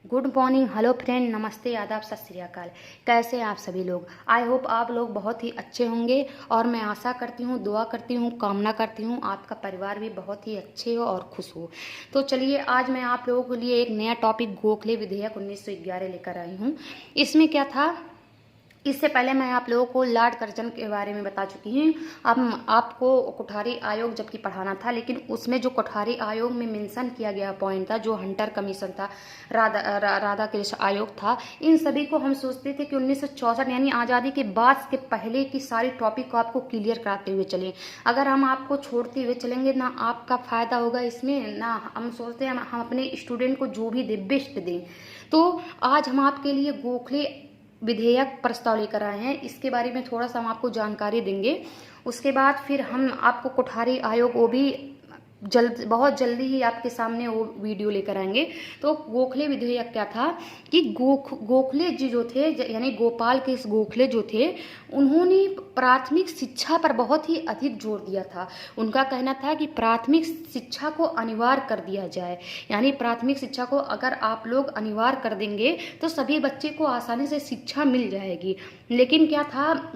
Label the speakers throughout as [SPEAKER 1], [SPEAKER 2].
[SPEAKER 1] Good morning, hello friend, नमस्ते, आदाब, सत श्री अकाल। कैसे हैं आप सभी लोग? आई होप आप लोग बहुत ही अच्छे होंगे और मैं आशा करती हूँ, दुआ करती हूँ, कामना करती हूँ आपका परिवार भी बहुत ही अच्छे हो और खुश हो। तो चलिए, आज मैं आप लोगों के लिए एक नया टॉपिक गोखले विधेयक 1911 लेकर आई हूँ। इसमें क्या था, इससे पहले मैं आप लोगों को लॉर्ड कर्जन के बारे में बता चुकी हूँ। अब आपको कोठारी आयोग जबकि पढ़ाना था, लेकिन उसमें जो कोठारी आयोग में मेंशन किया गया पॉइंट था, जो हंटर कमीशन था, राधा कृष्ण आयोग था, इन सभी को हम सोचते थे कि 1964 यानी आज़ादी के बाद के पहले की सारी टॉपिक को आपको क्लियर कराते हुए चलें। अगर हम आपको छोड़ते हुए चलेंगे ना आपका फ़ायदा होगा इसमें, ना हम सोचते हैं हम अपने स्टूडेंट को जो भी दे बेस्ट दें। तो आज हम आपके लिए गोखले विधेयक प्रस्ताव लेकर आए हैं। इसके बारे में थोड़ा सा हम आपको जानकारी देंगे। उसके बाद फिर हम आपको कोठारी आयोग वो भी बहुत जल्दी ही आपके सामने वो वीडियो लेकर आएंगे। तो गोखले विधेयक क्या था कि गोखले जी जो थे, यानी गोपाल के इस गोखले जो थे, उन्होंने प्राथमिक शिक्षा पर बहुत ही अधिक जोर दिया था। उनका कहना था कि प्राथमिक शिक्षा को अनिवार्य कर दिया जाए, यानी प्राथमिक शिक्षा को अगर आप लोग अनिवार्य कर देंगे तो सभी बच्चे को आसानी से शिक्षा मिल जाएगी। लेकिन क्या था,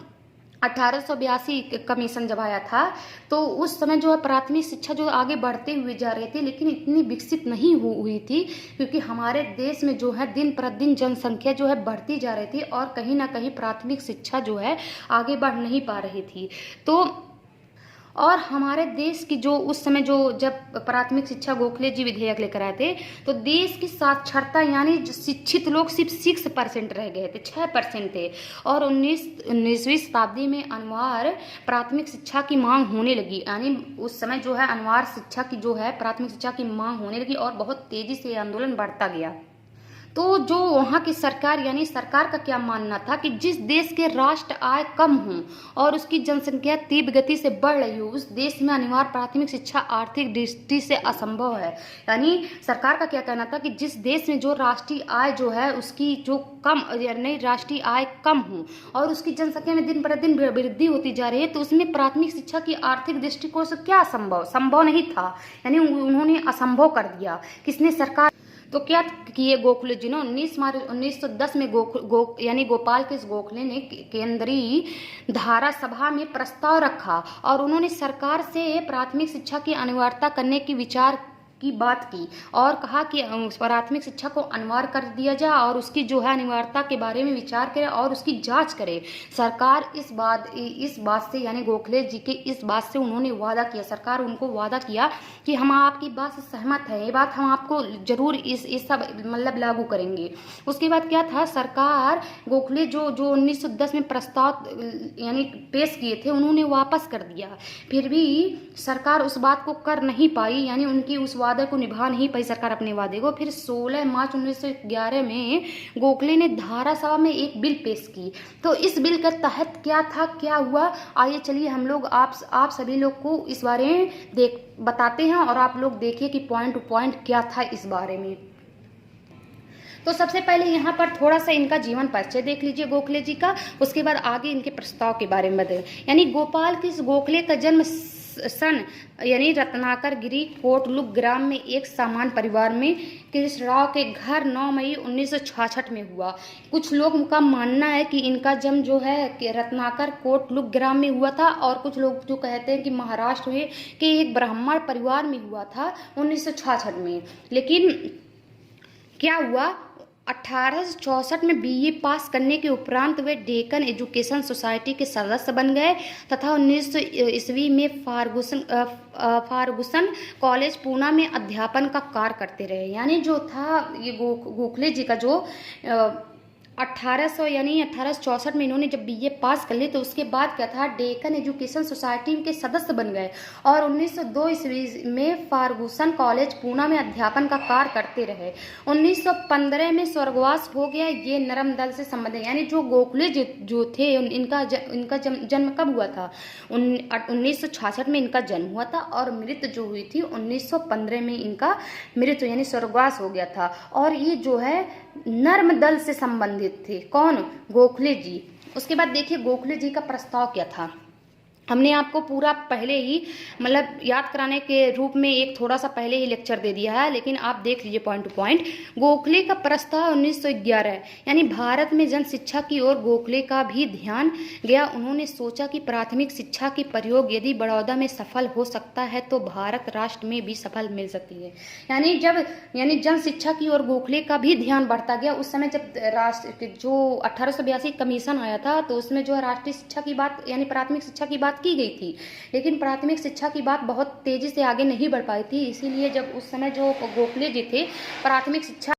[SPEAKER 1] 1882 कमीशन जब आया था तो उस समय जो है प्राथमिक शिक्षा जो आगे बढ़ते हुए जा रही थी, लेकिन इतनी विकसित नहीं हुई थी, क्योंकि हमारे देश में जो है दिन प्रतिदिन जनसंख्या जो है बढ़ती जा रही थी और कहीं ना कहीं प्राथमिक शिक्षा जो है आगे बढ़ नहीं पा रही थी। तो और हमारे देश की जो उस समय जो जब प्राथमिक शिक्षा गोखले जी विधेयक लेकर आए थे, तो देश की साक्षरता यानी जो शिक्षित लोग सिर्फ 6% रह गए थे, 6% थे। और 19वीं शताब्दी में अनिवार्य प्राथमिक शिक्षा की मांग होने लगी, यानी उस समय जो है अनिवार्य शिक्षा की जो है प्राथमिक शिक्षा की मांग होने लगी और बहुत तेजी से आंदोलन बढ़ता गया। तो जो वहाँ की सरकार, यानी सरकार का क्या मानना था कि जिस देश के राष्ट्र आय कम हो और उसकी जनसंख्या तीव्र गति से बढ़ रही हो, उस देश में अनिवार्य प्राथमिक शिक्षा आर्थिक दृष्टि से असंभव है। यानी सरकार का क्या कहना था कि जिस देश में जो राष्ट्रीय आय जो है उसकी जो कम, यानी राष्ट्रीय आय कम हो और उसकी जनसंख्या में दिन प्रतिदिन वृद्धि होती जा रही है, तो उसमें प्राथमिक शिक्षा की आर्थिक दृष्टिकोण से क्या संभव नहीं था, यानी उन्होंने असंभव कर दिया। किसने? सरकार। तो क्या किए गोखले जी ने 19 मार्च 1910 में यानी गोपाल के इस गोखले ने केंद्रीय धारा सभा में प्रस्ताव रखा और उन्होंने सरकार से प्राथमिक शिक्षा की अनिवार्यता करने की विचार की बात की और कहा कि प्राथमिक शिक्षा को अनिवार्य कर दिया जाए और उसकी जो है अनिवार्यता के बारे में विचार करे और उसकी जांच करे। सरकार इस बात से, यानी गोखले जी के इस बात से उन्होंने वादा किया, सरकार उनको वादा किया कि हम आपकी बात से सहमत है, ये बात हम आपको जरूर इस सब मतलब लागू करेंगे। उसके बाद क्या था, सरकार गोखले जो 1910 में प्रस्ताव यानी पेश किए थे उन्होंने वापस कर दिया। फिर भी सरकार उस बात को कर नहीं पाई, यानी उनकी उस वादे को निभा नहीं पाई सरकार अपने वादे को। फिर 16 मार्च 1911 में गोखले ने धारा सभा में एक बिल पेश की। तो इस बिल के तहत क्या था, क्या हुआ, आइए चलिए हम लोग आप सभी लोग को इस बारे में बताते हैं और आप लोग देखिए कि पॉइंट टू पॉइंट क्या था इस बारे में। तो सबसे पहले यहाँ पर थोड़ा सा इनका जीवन परिचय देख लीजिए गोखले जी का, उसके बाद आगे इनके प्रस्ताव के बारे में बताइए। यानी गोपाल कृष्ण गोखले का जन्म सन यानी रत्नाकर गिरी कोटलुक ग्राम में एक सामान्य परिवार में कृष्णराव के घर 9 मई 1966 में हुआ। कुछ लोग का मानना है कि इनका जन्म जो है कि रत्नाकर कोटलुक ग्राम में हुआ था और कुछ लोग जो कहते हैं कि महाराष्ट्र में के एक ब्राह्मण परिवार में हुआ था 1966 में। लेकिन क्या हुआ, 1864 में बीए पास करने के उपरांत वे डेक्कन एजुकेशन सोसाइटी के सदस्य बन गए तथा 1900 ईस्वी में फार्गुसन कॉलेज पूना में अध्यापन का कार्य करते रहे। यानी जो था ये गोखले जी का जो 1864 में इन्होंने जब बीए पास कर ली तो उसके बाद क्या था, डेक्कन एजुकेशन सोसाइटी के सदस्य बन गए और 1902 ईस्वी में फार्गुसन कॉलेज पूना में अध्यापन का कार्य करते रहे। 1915 में स्वर्गवास हो गया। ये नरम दल से संबंधित, यानी जो गोखले जो थे इनका जन्म कब हुआ था, 1966 में इनका जन्म हुआ था और मृत्यु जो हुई थी 1915 में इनका मृत्यु यानी स्वर्गवास हो गया था। और ये जो है नर्म दल से संबंधित थे। कौन? गोखले जी। उसके बाद देखिए गोखले जी का प्रस्ताव क्या था। हमने आपको पूरा पहले ही मतलब याद कराने के रूप में एक थोड़ा सा पहले ही लेक्चर दे दिया है, लेकिन आप देख लीजिए पॉइंट टू पॉइंट। गोखले का प्रस्ताव 1911, यानी भारत में जन शिक्षा की ओर गोखले का भी ध्यान गया। उन्होंने सोचा कि प्राथमिक शिक्षा की प्रयोग यदि बड़ौदा में सफल हो सकता है तो भारत राष्ट्र में भी सफल मिल सकती है। यानी जन शिक्षा की ओर गोखले का भी ध्यान बढ़ता गया। उस समय जब जो 1882 कमीशन आया था तो उसमें जो है राष्ट्रीय शिक्षा की बात यानी प्राथमिक शिक्षा की बात की गई थी, लेकिन प्राथमिक शिक्षा की बात बहुत तेजी से आगे नहीं बढ़ पाई थी। इसीलिए जब उस समय जो गोखले जी थे प्राथमिक शिक्षा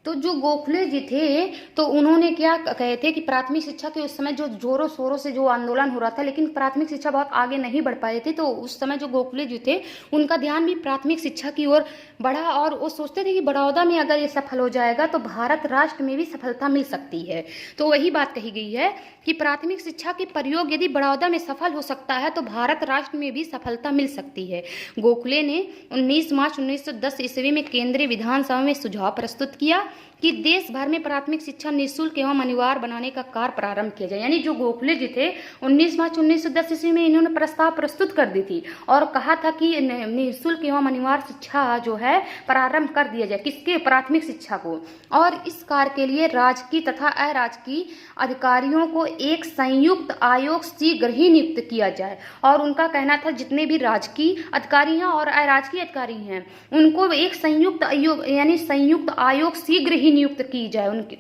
[SPEAKER 1] तो जो गोखले जी थे तो उन्होंने क्या कहे थे कि प्राथमिक शिक्षा के उस समय जो जोरों शोरों से जो आंदोलन हो रहा था, लेकिन प्राथमिक शिक्षा बहुत आगे नहीं बढ़ पाए थे। तो उस समय जो गोखले जी थे उनका ध्यान भी प्राथमिक शिक्षा की ओर बढ़ा और वो सोचते थे कि बड़ौदा में अगर ये सफल हो जाएगा तो भारत राष्ट्र में भी सफलता मिल सकती है। तो वही बात कही गई है कि प्राथमिक शिक्षा के प्रयोग यदि बड़ौदा में सफल हो सकता है तो भारत राष्ट्र में भी सफलता मिल सकती है। गोखले ने 19 मार्च 1910 ईस्वी में केंद्रीय विधानसभा में सुझाव प्रस्तुत किया कि देश भर में प्राथमिक शिक्षा निःशुल्क एवं अनिवार्य बनाने का कार्य प्रारंभ किया जाए। यानी जो गोखले जी थे 19 मार्च 1910 ईस्वी में इन्होंने प्रस्ताव प्रस्तुत कर दी थी और कहा था कि निःशुल्क एवं अनिवार्य शिक्षा जो है प्रारंभ कर दिया जाए। किसके? प्राथमिक शिक्षा को। और इस कार्य के लिए राजकीय तथा अराजकीय अधिकारियों को एक संयुक्त आयोग शीघ्र ही नियुक्त किया जाए। और उनका कहना था जितने भी राजकीय अधिकारी हैं और अराजकीय अधिकारी हैं उनको एक संयुक्त आयोग यानी संयुक्त आयोग शीघ्र ही नियुक्त की जाए उनके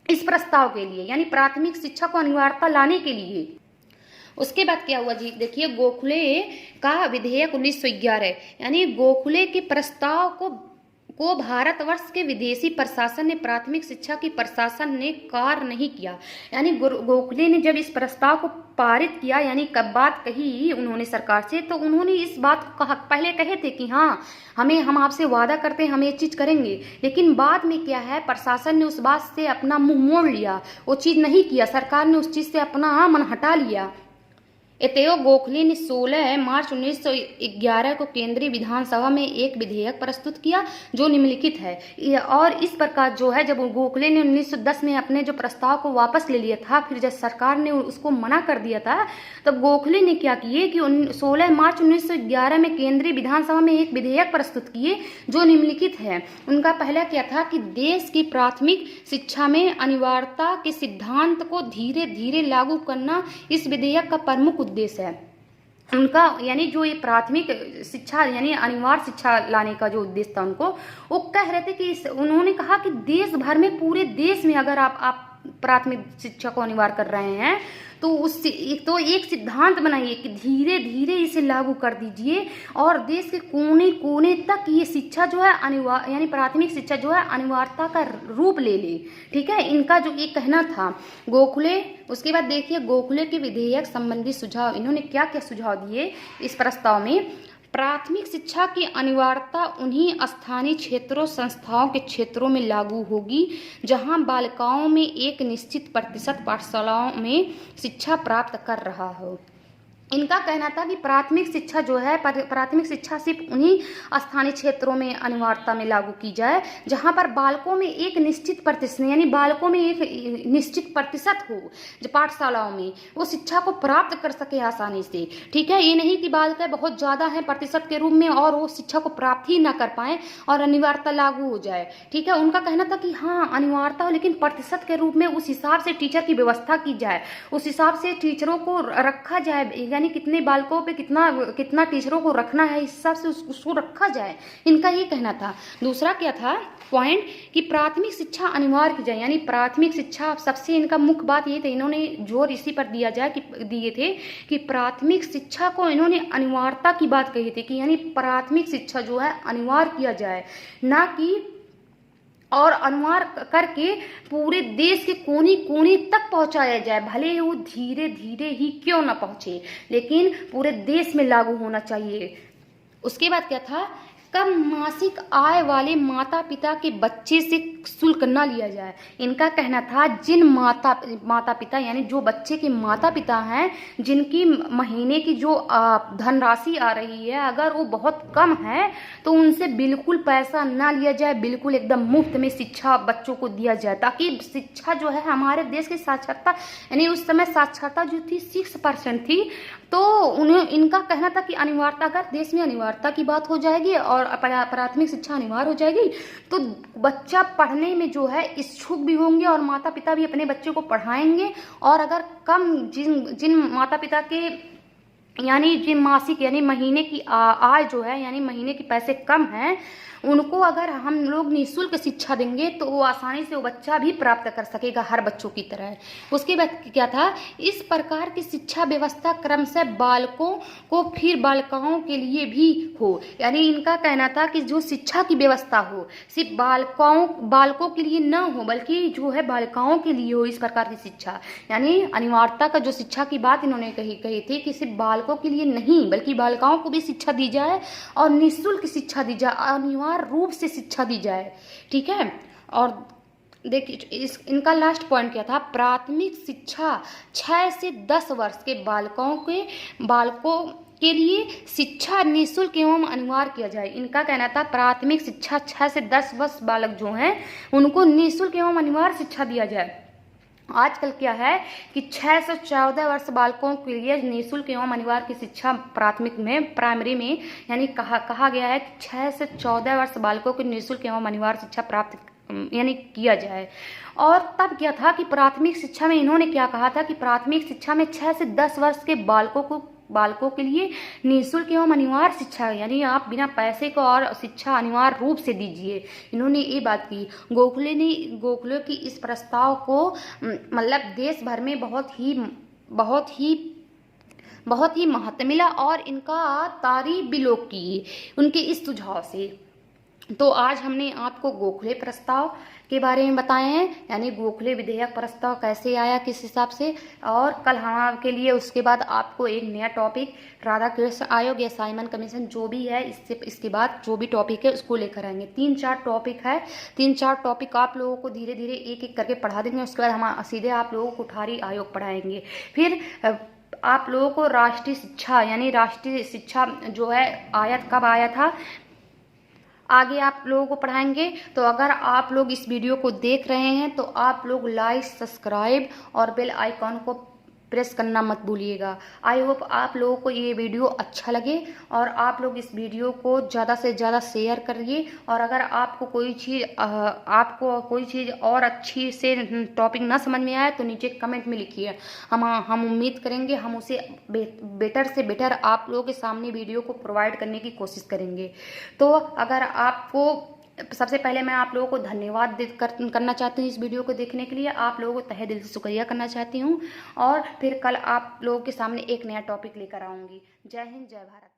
[SPEAKER 1] इस प्रस्ताव के लिए, यानी प्राथमिक शिक्षा को अनिवार्यता लाने के लिए। उसके बाद क्या हुआ जी, देखिए गोखले का विधेयक 1911, यानी गोखले के प्रस्ताव को भारतवर्ष के विदेशी प्रशासन ने प्राथमिक शिक्षा की प्रशासन ने कार्य नहीं किया। यानी गोखले ने जब इस प्रस्ताव को पारित किया यानी कब बात कही उन्होंने सरकार से, तो उन्होंने इस बात को कहा, पहले कहे थे कि हाँ हम आपसे वादा करते हैं हम ये चीज करेंगे, लेकिन बाद में क्या है प्रशासन ने उस बात से अपना मुंह मोड़ लिया, वो चीज नहीं किया, सरकार ने उस चीज से अपना मन हटा लिया। अतएव गोखले ने 16 मार्च 1911 को केंद्रीय विधानसभा में एक विधेयक प्रस्तुत किया जो निम्नलिखित है। और इस प्रकार जो है जब गोखले ने 1910 में अपने जो प्रस्ताव को वापस ले लिया था, फिर जब सरकार ने उसको मना कर दिया था, तब गोखले ने क्या किए कि 16 मार्च 1911 में केंद्रीय विधानसभा में एक विधेयक प्रस्तुत किए जो निम्नलिखित है। उनका पहला क्या था कि देश की प्राथमिक शिक्षा में अनिवार्यता के सिद्धांत को धीरे धीरे लागू करना इस विधेयक का प्रमुख उद्देश्य है। उनका यानी जो ये प्राथमिक शिक्षा यानी अनिवार्य शिक्षा लाने का जो उद्देश्य था उनको, वो कह रहे थे कि उन्होंने कहा कि देश भर में पूरे देश में अगर आप प्राथमिक शिक्षा को अनिवार्य कर रहे हैं तो एक सिद्धांत बनाइए कि धीरे धीरे इसे लागू कर दीजिए और देश के कोने कोने तक ये शिक्षा जो है अनिवार्य यानी प्राथमिक शिक्षा जो है अनिवार्यता का रूप ले ले। ठीक है, इनका जो ये कहना था गोखले। उसके बाद देखिए गोखले के विधेयक संबंधी सुझाव, इन्होंने क्या क्या सुझाव दिए इस प्रस्ताव में। प्राथमिक शिक्षा की अनिवार्यता उन्हीं स्थानीय क्षेत्रों संस्थाओं के क्षेत्रों में लागू होगी जहां बालिकाओं में एक निश्चित प्रतिशत पाठशालाओं में शिक्षा प्राप्त कर रहा हो। इनका कहना था कि प्राथमिक शिक्षा जो है प्राथमिक शिक्षा सिर्फ उन्हीं स्थानीय क्षेत्रों में अनिवार्यता में लागू की जाए जहां पर बालकों में एक निश्चित प्रतिशत यानी बालकों में एक निश्चित प्रतिशत हो जो पाठशालाओं में वो शिक्षा को प्राप्त कर सके आसानी से। ठीक है, ये नहीं कि बालिकाएं बहुत ज़्यादा हैं प्रतिशत के रूप में और वो शिक्षा को प्राप्त ही ना कर पाएँ और अनिवार्यता लागू हो जाए। ठीक है, उनका कहना था कि हाँ अनिवार्यता हो लेकिन प्रतिशत के रूप में उस हिसाब से टीचर की व्यवस्था की जाए, उस हिसाब से टीचरों को रखा जाए, यानी कितने बालकों पे कितना टीचरों को रखना है इस हिसाब से उसको रखा जाए। इनका ये कहना था। दूसरा क्या था पॉइंट कि प्राथमिक शिक्षा अनिवार्य की जाए, यानी प्राथमिक शिक्षा सबसे इनका मुख्य बात ये थे, इन्होंने जोर इसी पर दिए थे कि प्राथमिक शिक्षा को इन्होंने अनिवार्यता की बात कही थी कि यानी प्राथमिक शिक्षा जो है अनिवार्य किया जाए, ना कि और अनिवार्य करके पूरे देश के कोने कोने तक पहुंचाया जाए, भले वो धीरे धीरे ही क्यों ना पहुंचे लेकिन पूरे देश में लागू होना चाहिए। उसके बाद क्या था कम मासिक आय वाले माता पिता के बच्चे से शुल्क न लिया जाए। इनका कहना था जिन माता पिता यानी जो बच्चे के माता पिता हैं, जिनकी महीने की जो धनराशि आ रही है अगर वो बहुत कम है तो उनसे बिल्कुल पैसा ना लिया जाए, बिल्कुल एकदम मुफ्त में शिक्षा बच्चों को दिया जाए, ताकि शिक्षा जो है हमारे देश की साक्षरता यानी उस समय साक्षरता जो थी 6% थी। तो उन्हें इनका कहना था कि अनिवार्यता, अगर देश में अनिवार्यता की बात हो जाएगी और प्राथमिक शिक्षा अनिवार्य हो जाएगी तो बच्चा पढ़ने में जो है इच्छुक भी होंगे और माता पिता भी अपने बच्चे को पढ़ाएंगे। और अगर कम जिन माता पिता के यानी जिन मासिक यानी महीने की आय जो है यानी महीने के पैसे कम हैं, उनको अगर हम लोग निःशुल्क शिक्षा देंगे तो वो आसानी से वो बच्चा भी प्राप्त कर सकेगा हर बच्चों की तरह। उसके बाद क्या था, इस प्रकार की शिक्षा व्यवस्था क्रमशः बालकों को फिर बालिकाओं के लिए भी हो। यानी इनका कहना था कि जो शिक्षा की व्यवस्था हो सिर्फ बालकों के लिए न हो बल्कि जो है बालिकाओं के लिए हो इस प्रकार की शिक्षा। यानी अनिवार्यता का जो शिक्षा की बात इन्होंने कही थी कि सिर्फ बालकों के लिए नहीं बल्कि बालिकाओं को भी शिक्षा दी जाए और निःशुल्क शिक्षा दी जाए, अनिवार्य रूप से शिक्षा दी जाए। ठीक है। और देखिए इनका लास्ट पॉइंट क्या था, प्राथमिक शिक्षा 6 से 10 वर्ष के बालकों के लिए शिक्षा निःशुल्क एवं अनिवार्य किया जाए। इनका कहना था प्राथमिक शिक्षा 6 से 10 वर्ष बालक जो हैं उनको निःशुल्क एवं अनिवार्य शिक्षा दिया जाए। आजकल क्या है कि 6 से 14 वर्ष बालकों के लिए निःशुल्क एवं अनिवार्य की शिक्षा प्राइमरी में यानी कहा गया है कि 6 से 14 वर्ष बालकों को निःशुल्क एवं अनिवार्य शिक्षा प्राप्त यानी किया जाए। और तब क्या था कि प्राथमिक शिक्षा में इन्होंने क्या कहा था कि प्राथमिक शिक्षा में 6 से 10 वर्ष के बालकों के लिए निःशुल्क एवं अनिवार्य शिक्षा यानी आप बिना पैसे को और शिक्षा अनिवार्य रूप से दीजिए। इन्होंने ये बात की। गोखले की इस प्रस्ताव को मतलब देश भर में बहुत ही महत्व मिला और इनका तारीफ भी लोग की उनके इस सुझाव से। तो आज हमने आपको गोखले प्रस्ताव के बारे में बताए हैं, यानी गोखले विधेयक प्रस्ताव कैसे आया किस हिसाब से। और कल हम आपके लिए उसके बाद आपको एक नया टॉपिक राधाकृष्ण आयोग या साइमन कमीशन जो भी है इसके बाद जो भी टॉपिक है उसको लेकर आएंगे। 3-4 टॉपिक है, 3-4 टॉपिक आप लोगों को धीरे धीरे एक एक करके पढ़ा देंगे। उसके बाद हम सीधे आप लोगों को कुठारी आयोग पढ़ाएंगे। फिर आप लोगों को राष्ट्रीय शिक्षा जो है कब आया था आगे आप लोगों को पढ़ाएंगे। तो अगर आप लोग इस वीडियो को देख रहे हैं तो आप लोग लाइक, सब्सक्राइब और बेल आइकॉन को प्रेस करना मत भूलिएगा। आई होप आप लोगों को ये वीडियो अच्छा लगे और आप लोग इस वीडियो को ज़्यादा से ज़्यादा शेयर करिए। और अगर आपको कोई चीज़ और अच्छी से टॉपिक ना समझ में आए तो नीचे कमेंट में लिखिए। हम उम्मीद करेंगे हम उसे बेटर से बेटर आप लोगों के सामने वीडियो को प्रोवाइड करने की कोशिश करेंगे। तो अगर आपको सबसे पहले मैं आप लोगों को धन्यवाद करना चाहती हूँ इस वीडियो को देखने के लिए। आप लोगों को तहे दिल से शुक्रिया करना चाहती हूँ और फिर कल आप लोगों के सामने एक नया टॉपिक लेकर आऊँगी। जय हिंद, जय भारत।